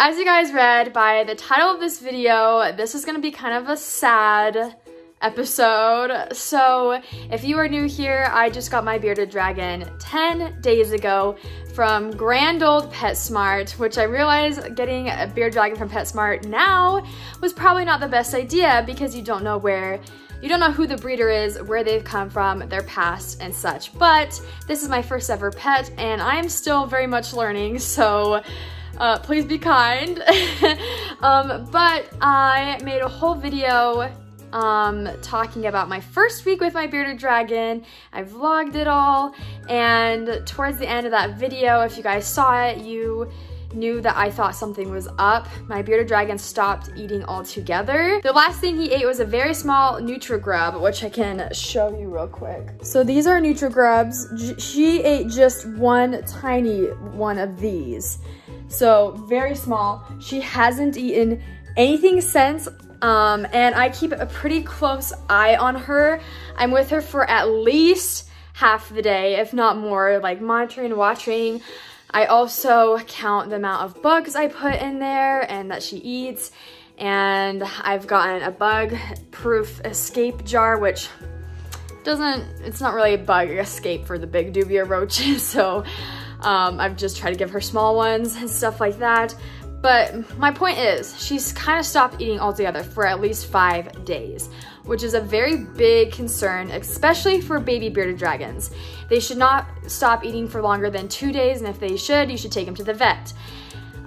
As you guys read by the title of this video, this is gonna be kind of a sad episode. So if you are new here, I just got my bearded dragon 10 days ago from grand old PetSmart, which I realized getting a bearded dragon from PetSmart now was probably not the best idea because you don't know who the breeder is, where they've come from, their past and such. But this is my first ever pet and I'm still very much learning, so please be kind. But I made a whole video talking about my first week with my bearded dragon. I vlogged it all, and towards the end of that video, if you guys saw it, you knew that I thought something was up. My bearded dragon stopped eating altogether. The last thing he ate was a very small NutriGrub, which I can show you real quick. So these are NutriGrubs. She ate just one tiny one of these. So very small. She hasn't eaten anything since. And I keep a pretty close eye on her. I'm with her for at least half the day, if not more, like monitoring, watching. I also count the amount of bugs I put in there and that she eats. And I've gotten a bug-proof escape jar, which it's not really a bug escape for the big dubia roaches. So I've just tried to give her small ones and stuff like that. But my point is, she's kind of stopped eating altogether for at least 5 days, which is a very big concern, especially for baby bearded dragons. They should not stop eating for longer than 2 days, and if they should, you should take them to the vet.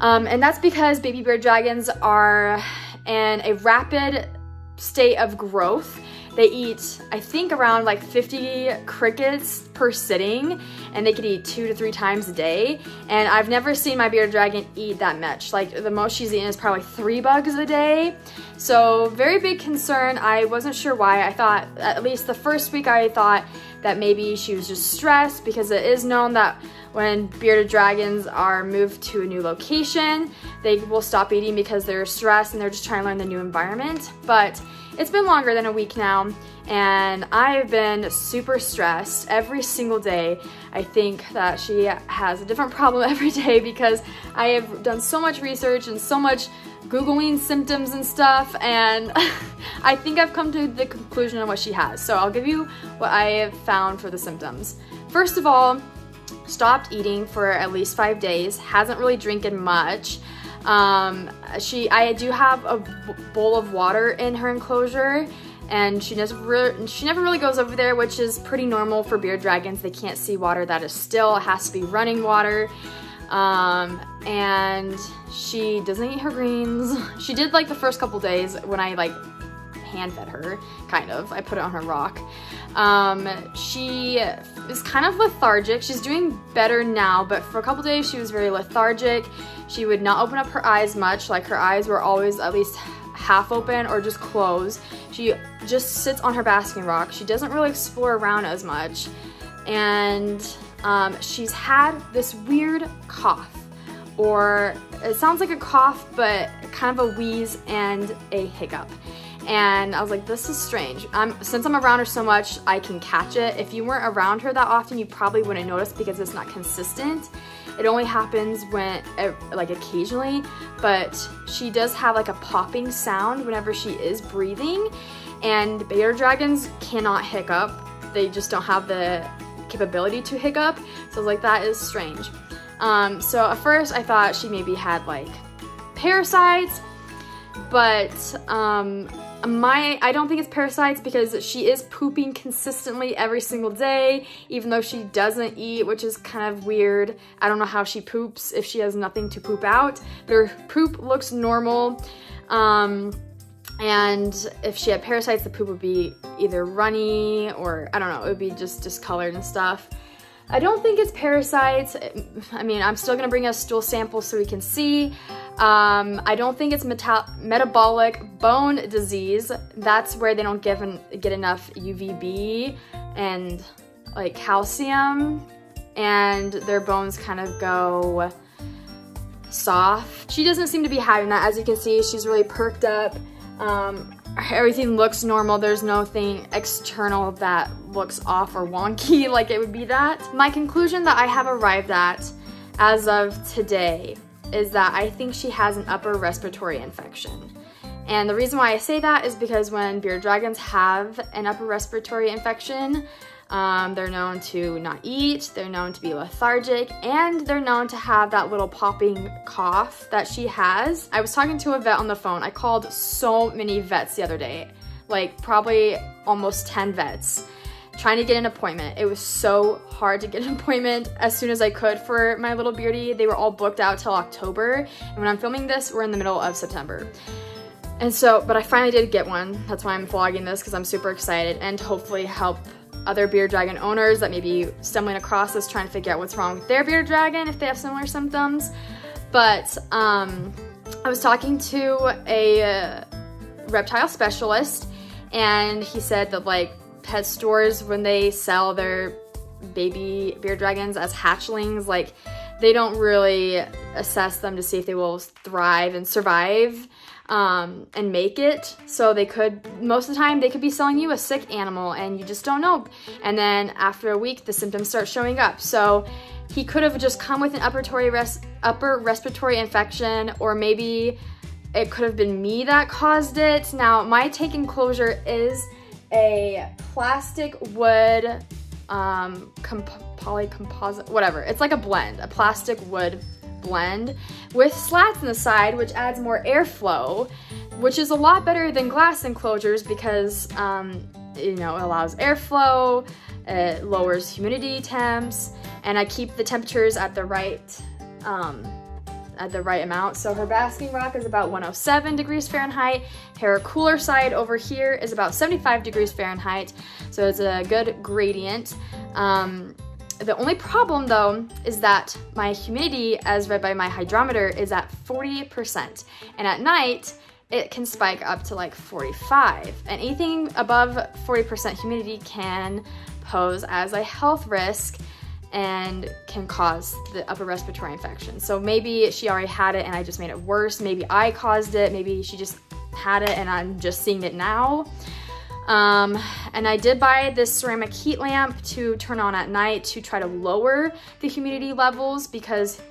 And that's because baby bearded dragons are in a rapid state of growth. They eat, I think, around like 50 crickets per sitting, and they could eat 2 to 3 times a day. And I've never seen my bearded dragon eat that much. Like the most she's eaten is probably 3 bugs a day. So very big concern. I wasn't sure why. I thought, at least the first week, I thought that maybe she was just stressed, because it is known that when bearded dragons are moved to a new location, they will stop eating because they're stressed and they're just trying to learn the new environment. But it's been longer than a week now, and I've been super stressed every single day. I think that she has a different problem every day because I have done so much research and so much Googling symptoms and stuff, and I think I've come to the conclusion of what she has. So I'll give you what I have found for the symptoms. First of all, stopped eating for at least 5 days, hasn't really drinking much. I do have a bowl of water in her enclosure, and she never really goes over there, which is pretty normal for bearded dragons. They can't see water that is still. It has to be running water. And she doesn't eat her greens. She did like the first couple days when I like hand fed her, kind of. I put it on her rock. She is kind of lethargic. She's doing better now, but for a couple days she was very lethargic. She would not open up her eyes much. Like her eyes were always at least half open or just closed. She just sits on her basking rock. She doesn't really explore around as much. And she's had this weird cough, or it sounds like a cough, but kind of a wheeze and a hiccup. And I was like, this is strange. Since I'm around her so much, I can catch it. If you weren't around her that often, you probably wouldn't notice because it's not consistent. It only happens when, like occasionally, but she does have like a popping sound whenever she is breathing, and bearded dragons cannot hiccup. They just don't have the capability to hiccup. So I was like, that is strange. So at first I thought she maybe had like parasites, but I don't think it's parasites because she is pooping consistently every single day, even though she doesn't eat, which is kind of weird. I don't know how she poops if she has nothing to poop out. But her poop looks normal. And if she had parasites, the poop would be either runny or, I don't know, it would be just discolored and stuff. I don't think it's parasites. I mean, I'm still gonna bring a stool sample so we can see. I don't think it's metabolic bone disease. That's where they don't get enough UVB and like calcium, and their bones kind of go soft. She doesn't seem to be having that. As you can see, she's really perked up. Everything looks normal. There's nothing external that looks off or wonky like it would be that. My conclusion that I have arrived at as of today is that I think she has an upper respiratory infection. And the reason why I say that is because when bearded dragons have an upper respiratory infection, they're known to not eat, they're known to be lethargic, and they're known to have that little popping cough that she has. I was talking to a vet on the phone. I called so many vets the other day, like probably almost 10 vets, trying to get an appointment. It was so hard to get an appointment as soon as I could for my little beardie. They were all booked out till October, and when I'm filming this, we're in the middle of September. And so, but I finally did get one. That's why I'm vlogging this, because I'm super excited, and hopefully help other bearded dragon owners that may be stumbling across this, trying to figure out what's wrong with their bearded dragon if they have similar symptoms. But I was talking to a reptile specialist, and he said that like pet stores, when they sell their baby bearded dragons as hatchlings, like they don't really assess them to see if they will thrive and survive and make it. So they could, most of the time, they could be selling you a sick animal and you just don't know. And then after a week, the symptoms start showing up. So he could have just come with an upper respiratory infection, or maybe it could have been me that caused it. Now, my tank enclosure is a plastic wood, polycomposite, whatever. It's like a blend, a plastic wood blend with slats in the side, which adds more airflow, which is a lot better than glass enclosures because, you know, it allows airflow, it lowers humidity temps, and I keep the temperatures at the right amount. So her basking rock is about 107 degrees Fahrenheit. Her cooler side over here is about 75 degrees Fahrenheit. So it's a good gradient. The only problem though is that my humidity, as read by my hydrometer, is at 40%. And at night, it can spike up to like 45. And anything above 40% humidity can pose as a health risk and can cause the upper respiratory infection. So maybe she already had it and I just made it worse. Maybe I caused it. Maybe she just had it and I'm just seeing it now. And I did buy this ceramic heat lamp to turn on at night to try to lower the humidity levels, because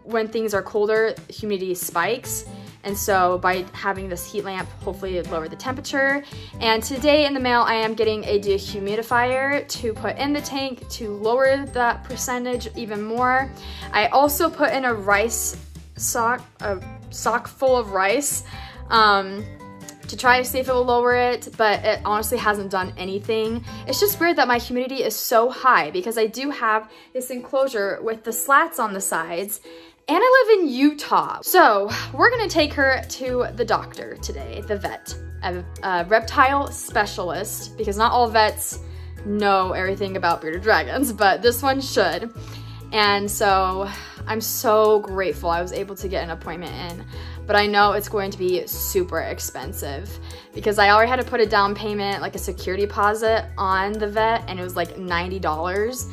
when things are colder, humidity spikes. And so by having this heat lamp, hopefully it lowered the temperature. And today in the mail, I am getting a dehumidifier to put in the tank to lower that percentage even more. I also put in a sock full of rice, to try to see if it will lower it, but it honestly hasn't done anything. It's just weird that my humidity is so high because I do have this enclosure with the slats on the sides, and I live in Utah. So we're gonna take her to the doctor today, the vet, a reptile specialist, because not all vets know everything about bearded dragons, but this one should. And so I'm so grateful I was able to get an appointment in, but I know it's going to be super expensive because I already had to put a down payment, like a security deposit on the vet, and it was like $90.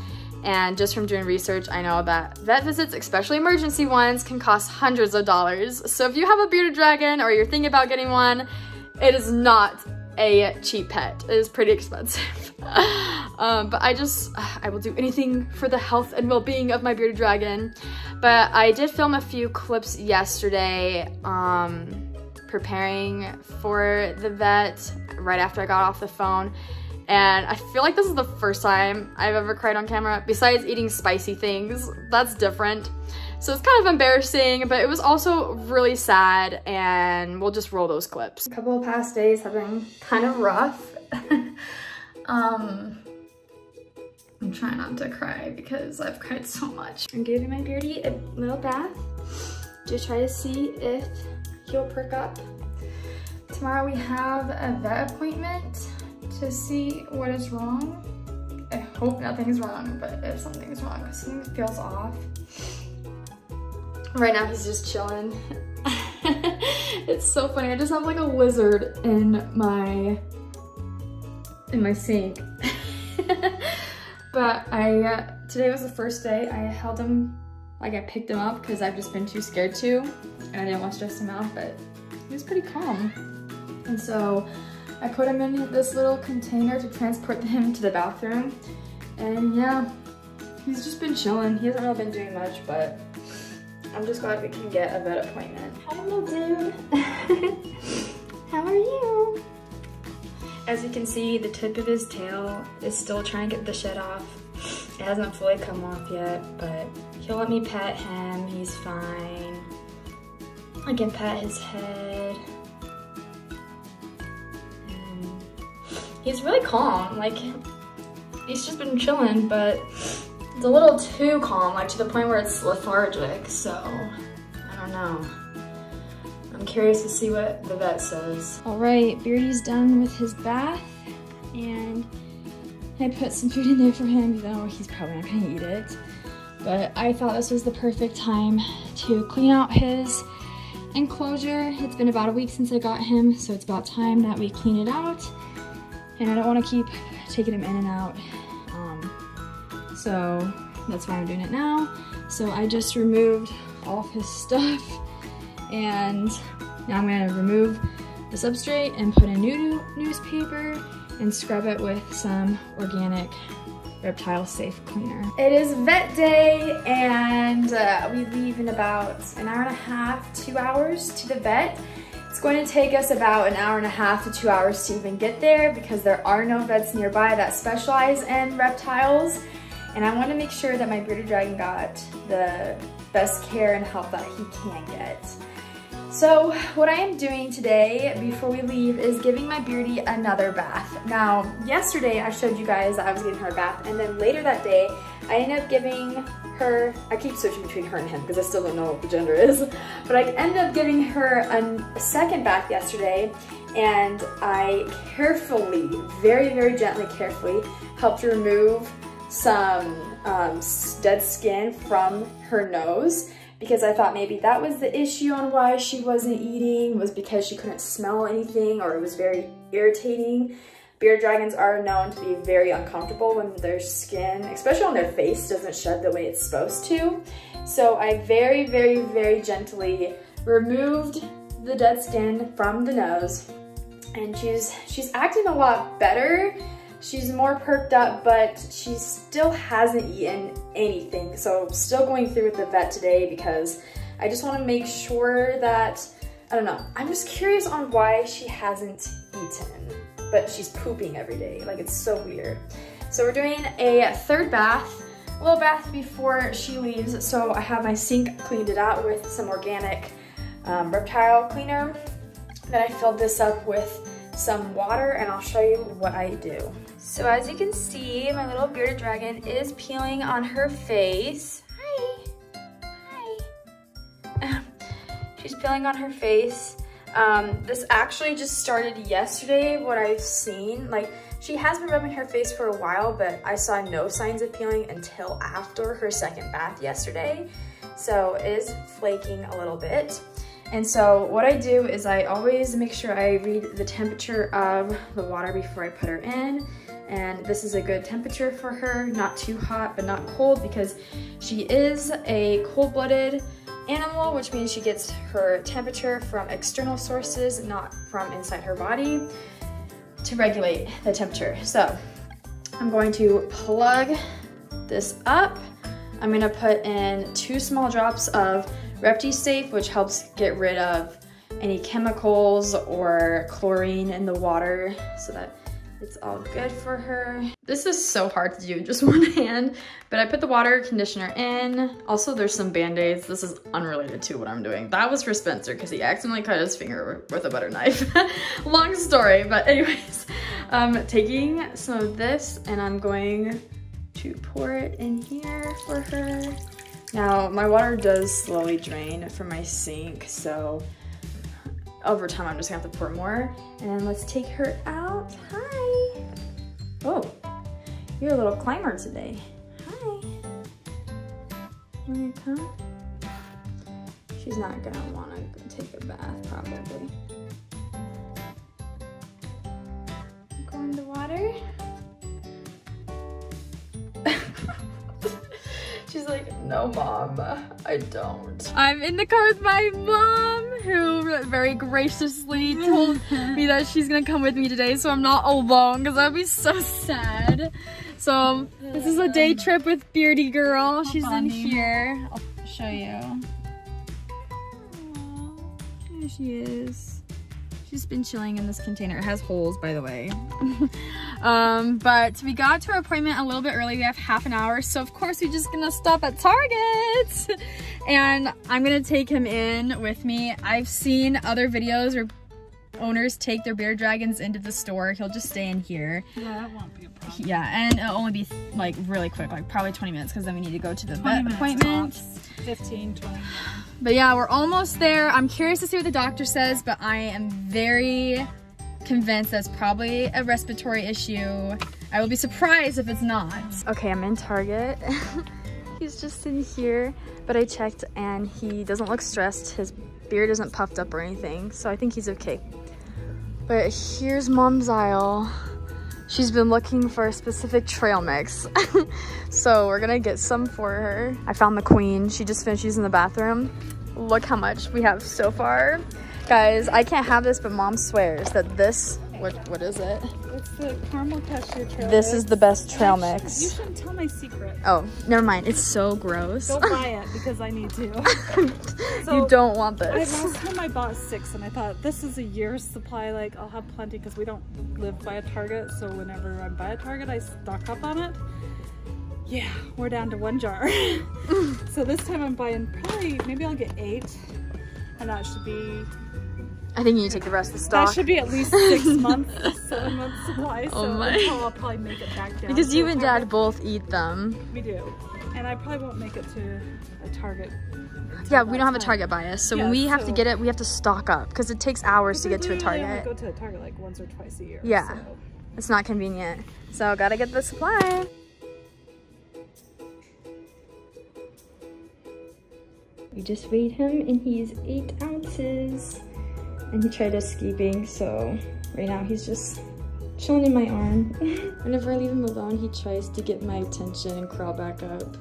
And just from doing research, I know that vet visits, especially emergency ones, can cost hundreds of dollars. So if you have a bearded dragon or you're thinking about getting one, it is not a cheap pet. It is pretty expensive. But I will do anything for the health and well-being of my bearded dragon. But I did film a few clips yesterday, preparing for the vet right after I got off the phone. And I feel like this is the first time I've ever cried on camera, besides eating spicy things. That's different. So it's kind of embarrassing, but it was also really sad, and we'll just roll those clips. A couple of past days have been kind of rough. I'm trying not to cry because I've cried so much. I'm giving my beardie a little bath to try to see if he'll perk up. Tomorrow we have a vet appointment to see what is wrong. I hope nothing's wrong, but if something's wrong, because something feels off. Right now he's just chilling. It's so funny. I just have like a lizard in my sink. But today was the first day I held him, like I picked him up because I've just been too scared to, and I didn't want to stress him out, but he was pretty calm. And so I put him in this little container to transport him to the bathroom. And yeah, he's just been chilling. He hasn't really been doing much, but I'm just glad we can get a vet appointment. Hi, little dude. How are you? As you can see, the tip of his tail is still trying to get the shed off. It hasn't fully come off yet, but he'll let me pet him. He's fine. I can pet his head. He's really calm. Like, he's just been chilling, but it's a little too calm, like to the point where it's lethargic, so I don't know. I'm curious to see what the vet says. All right, Beardie's done with his bath, and I put some food in there for him, even though he's probably not gonna eat it. But I thought this was the perfect time to clean out his enclosure. It's been about a week since I got him, so it's about time that we clean it out. And I don't wanna keep taking him in and out. So that's why I'm doing it now. So I just removed all of his stuff, and now I'm gonna remove the substrate and put in new newspaper and scrub it with some organic reptile safe cleaner. It is vet day, and we leave in about an hour and a half, 2 hours to the vet. It's going to take us about an hour and a half to 2 hours to even get there because there are no vets nearby that specialize in reptiles. And I want to make sure that my bearded dragon got the best care and help that he can get. So what I am doing today before we leave is giving my beardie another bath. Now, yesterday I showed you guys that I was giving her a bath, and then later that day I ended up giving her, I keep switching between her and him because I still don't know what the gender is, but I ended up giving her a second bath yesterday, and I carefully, very, very gently, carefully helped remove some dead skin from her nose, because I thought maybe that was the issue on why she wasn't eating, was because she couldn't smell anything or it was very irritating. Bearded dragons are known to be very uncomfortable when their skin, especially on their face, doesn't shed the way it's supposed to. So I very, very, very gently removed the dead skin from the nose, and she's acting a lot better. She's more perked up, but she still hasn't eaten anything. So I'm still going through with the vet today because I just want to make sure that, I don't know, I'm just curious on why she hasn't eaten, but she's pooping every day. Like, it's so weird. So we're doing a third bath, a little bath before she leaves. So I have my sink cleaned it out with some organic reptile cleaner. Then I filled this up with some water, and I'll show you what I do. So as you can see, my little bearded dragon is peeling on her face. Hi. Hi. She's peeling on her face. This actually just started yesterday, what I've seen. Like, she has been rubbing her face for a while, but I saw no signs of peeling until after her second bath yesterday. So it is flaking a little bit. And so what I do is I always make sure I read the temperature of the water before I put her in. And this is a good temperature for her, not too hot, but not cold, because she is a cold-blooded animal, which means she gets her temperature from external sources, not from inside her body, to regulate the temperature. So I'm going to plug this up. I'm gonna put in 2 small drops of ReptiSafe, which helps get rid of any chemicals or chlorine in the water so that it's all good for her. This is so hard to do in just one hand, but I put the water conditioner in. Also, there's some Band-Aids. This is unrelated to what I'm doing. That was for Spencer because he accidentally cut his finger with a butter knife. Long story, but anyways, taking some of this and I'm going to pour it in here for her. Now, my water does slowly drain from my sink, so over time I'm just gonna have to pour more. And let's take her out. Hi. Oh, you're a little climber today. Hi. Wanna come? She's not gonna wanna take a bath, probably. Go in the water. She's like, no, Mom, I don't. I'm in the car with my mom, who very graciously told me that she's gonna come with me today so I'm not alone, because that would be so sad. So this is a day trip with Beardie girl. She's in here. I'll show you. There she is. She's been chilling in this container. It has holes, by the way. But we got to our appointment a little bit early. We have half an hour, so of course we're just gonna stop at Target. And I'm gonna take him in with me. I've seen other videos where owners take their bearded dragons into the store. He'll just stay in here. Yeah, that won't be a problem. Yeah, and it'll only be like really quick, like probably 20 minutes, because then we need to go to the vet appointment. 15, 20 minutes. But yeah, we're almost there. I'm curious to see what the doctor says, but I am very convinced that's probably a respiratory issue. I will be surprised if it's not. Okay, I'm in Target. He's just in here, but I checked and he doesn't look stressed. His beard isn't puffed up or anything, so I think he's okay. But here's Mom's aisle. She's been looking for a specific trail mix. So we're gonna get some for her. I found the queen. She just finished using the bathroom. Look how much we have so far. Guys, I can't have this, but Mom swears that this, what is it? It's the caramel cashew trail This mix. is the best trail mix. You shouldn't tell my secret. Oh, never mind. It's so gross. Don't buy it because I need to. So, you don't want this. Last time I bought 6 and I thought this is a year's supply. Like I'll have plenty because we don't live by a Target. So whenever I buy a Target, I stock up on it. Yeah, we're down to 1 jar. So this time I'm buying probably, maybe I'll get 8. And that should be... I think you need to take the rest of the stock. That should be at least 6 months, 7 months supply. So oh my. I'll probably make it back down. Because you and Dad both eat them. We do. And I probably won't make it to a Target. Yeah, we don't have a Target bias. So when we have to get it, we have to stock up. Because it takes hours to get to a Target. I go to a Target like once or twice a year. Yeah. So. It's not convenient. So gotta get the supply. We just weighed him and he's 8 ounces. And he tried escaping, so right now he's just chilling in my arm. Whenever I leave him alone, he tries to get my attention and crawl back up.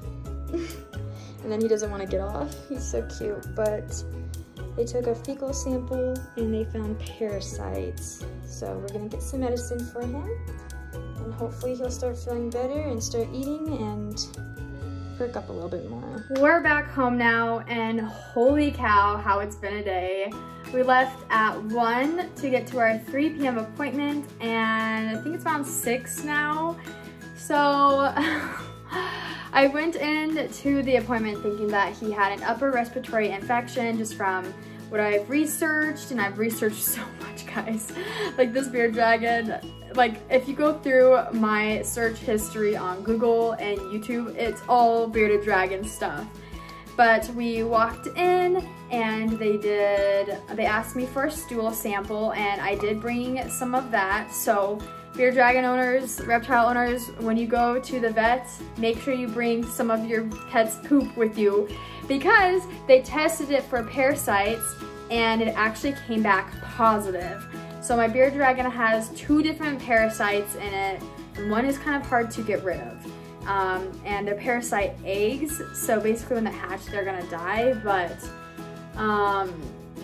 And then he doesn't want to get off. He's so cute, but they took a fecal sample and they found parasites. So we're gonna get some medicine for him and hopefully he'll start feeling better and start eating and perk up a little bit more. We're back home now and holy cow, how it's been a day. We left at 1 to get to our 3 p.m. appointment and I think it's around 6 now. So I went into the appointment thinking that he had an upper respiratory infection just from what I've researched, and I've researched so much, guys. Like this bearded dragon, like if you go through my search history on Google and YouTube, it's all bearded dragon stuff. But we walked in and they asked me for a stool sample and I did bring some of that. So bearded dragon owners, reptile owners, when you go to the vet, make sure you bring some of your pet's poop with you because they tested it for parasites and it actually came back positive. So my bearded dragon has 2 different parasites in it and one is kind of hard to get rid of. And they're parasite eggs, so basically when they hatch they're gonna die, but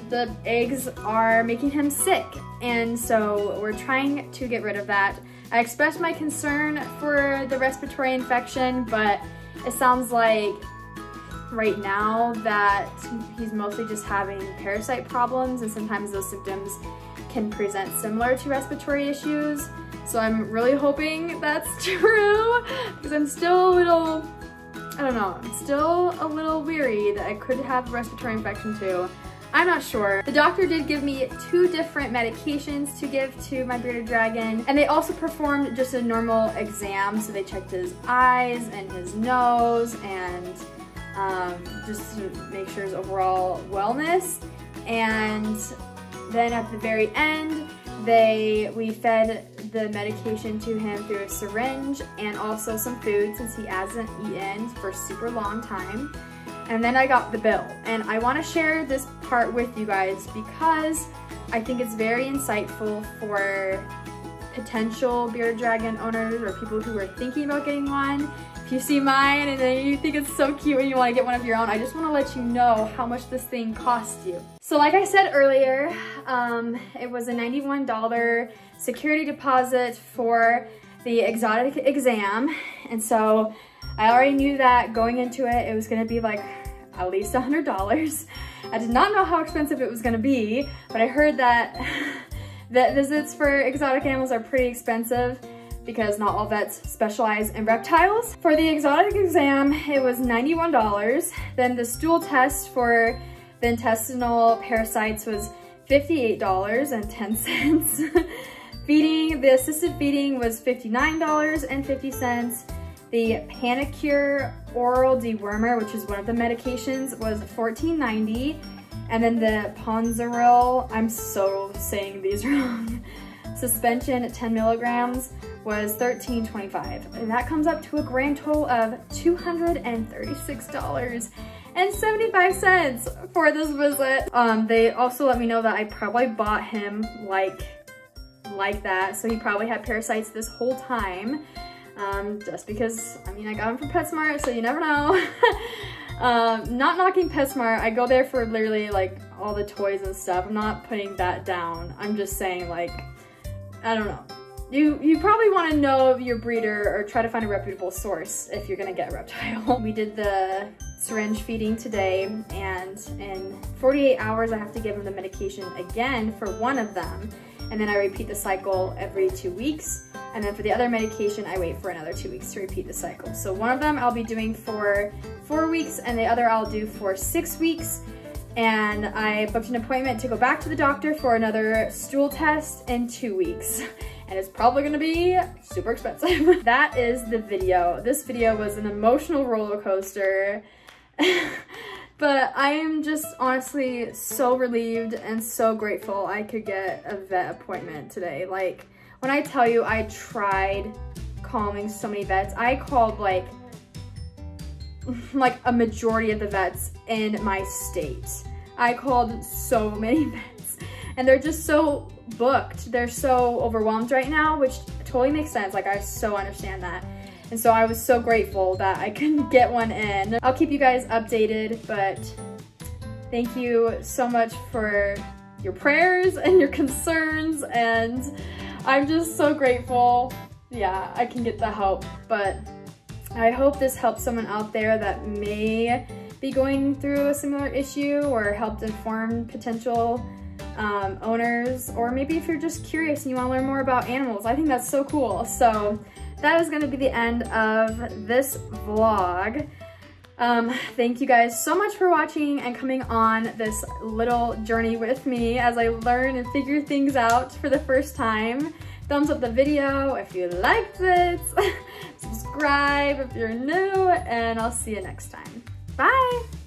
the eggs are making him sick, and so we're trying to get rid of that. I expressed my concern for the respiratory infection, but it sounds like right now that he's mostly just having parasite problems, and sometimes those symptoms can present similar to respiratory issues. So I'm really hoping that's true because I'm still a little, I don't know, I'm still a little weary that I could have a respiratory infection too. I'm not sure. The doctor did give me 2 different medications to give to my bearded dragon, and they also performed just a normal exam. So they checked his eyes and his nose and just to make sure his overall wellness. And then at the very end, we fed the medication to him through a syringe and also some food since he hasn't eaten for a super long time. And then I got the bill, and I want to share this part with you guys because I think it's very insightful for potential bearded dragon owners or people who are thinking about getting one. If you see mine and then you think it's so cute and you want to get one of your own, I just want to let you know how much this thing costs you. So like I said earlier, it was a $91 security deposit for the exotic exam, and so I already knew that going into it, it was going to be like at least $100. I did not know how expensive it was gonna be, but I heard that vet visits for exotic animals are pretty expensive because not all vets specialize in reptiles. For the exotic exam, it was $91. Then the stool test for the intestinal parasites was $58.10. Feeding, the assisted feeding was $59.50. The Panicure oral dewormer, which is one of the medications, was $14.90. And then the Ponzaril, I'm so saying these wrong, suspension 10 milligrams was $13.25. And that comes up to a grand total of $236.75 for this visit. They also let me know that I probably bought him like that, so he probably had parasites this whole time. Just because, I mean, I got him from PetSmart, so you never know. Not knocking PetSmart, I go there for literally like all the toys and stuff. I'm not putting that down. I'm just saying, like, I don't know. You probably want to know your breeder or try to find a reputable source if you're gonna get a reptile. We did the syringe feeding today, and in 48 hours I have to give him the medication again for one of them. And then I repeat the cycle every 2 weeks. And then for the other medication, I wait for another 2 weeks to repeat the cycle. So one of them I'll be doing for 4 weeks, and the other I'll do for 6 weeks. And I booked an appointment to go back to the doctor for another stool test in 2 weeks. And it's probably gonna be super expensive. That is the video. This video was an emotional roller coaster. But I am just honestly so relieved and so grateful I could get a vet appointment today. Like, when I tell you I tried calling so many vets, I called like a majority of the vets in my state. I called so many vets, and they're just so booked. They're so overwhelmed right now, which totally makes sense. Like, I so understand that. And so I was so grateful that I could get one in. I'll keep you guys updated, but thank you so much for your prayers and your concerns, and I'm just so grateful. Yeah, I can get the help, but I hope this helps someone out there that may be going through a similar issue, or helped inform potential owners, or maybe if you're just curious and you want to learn more about animals. I think that's so cool. So that is going to be the end of this vlog. Thank you guys so much for watching and coming on this little journey with me as I learn and figure things out for the first time. Thumbs up the video if you liked it. Subscribe if you're new, and I'll see you next time. Bye!